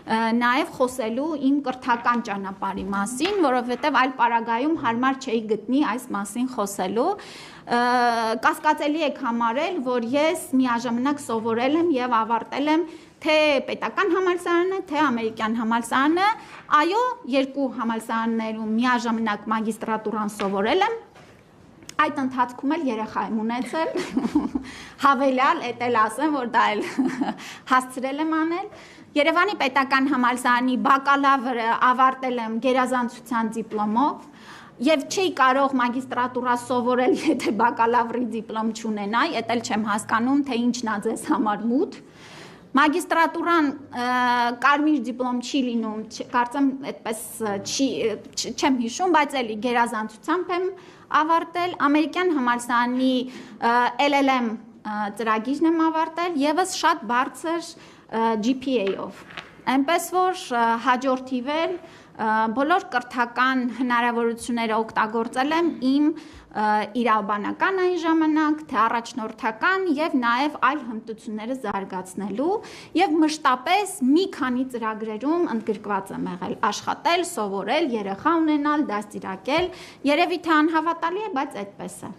նաև խոսելու իմ կրթական ճանապարհի մասին, որովհետև այլ պարագայում հարմար չէի գտնի այս մասին խոսելու։ Կասկածելի եք համարել, որ ես միաժամանակ սովորել եմ եւ ավարտել եմ թե պետական համալսարանը, թե ամերիկյան համալսարանը, այո, երկու համալսարաններում միաժամանակ մագիստրատուրան սովորել եմ, այդ ընթացքում էլ երեխա եմ ունեցել, հավելյալ, էդ էլ ասեմ, որ դա էլ հասցրել եմ անել, Երևանի պետական համալսարանի բակալավրը ավարտել եմ գերազանցության դիպլոմով, Եվ չի կարող մագիստրատուրա սովորել, եթե բակալավրի դիպլոմ չունենայի, էդ էլ չեմ հասկանում, թե ինչն է ձեզ համար մութ։ Մագիստրատուրան կարմիր դիպլոմ չի լինում, կարծեմ այդպես չեմ հիշում, բայց էլի գերազանցությամբ եմ ավարտել, ամերիկյան համալսարանի LLM ծրագիրն եմ ավարտել, եւս շատ բարձր GPA-ով։ Այնպես որ հաջորդ իվել բոլոր կրթական հնարավորությունները օգտագործել եմ իմ իրավաբանական այն ժամանակ, թե առաջնորդական եւ նաեւ այլ հմտությունները զարգացնելու եւ մշտապես մի քանի ծրագրերում ընդգրկված եմ եղել, աշխատել, սովորել, երեխա ունենալ, դաստիարակել, երևի թե անհավատալի է, բայց այդպես է։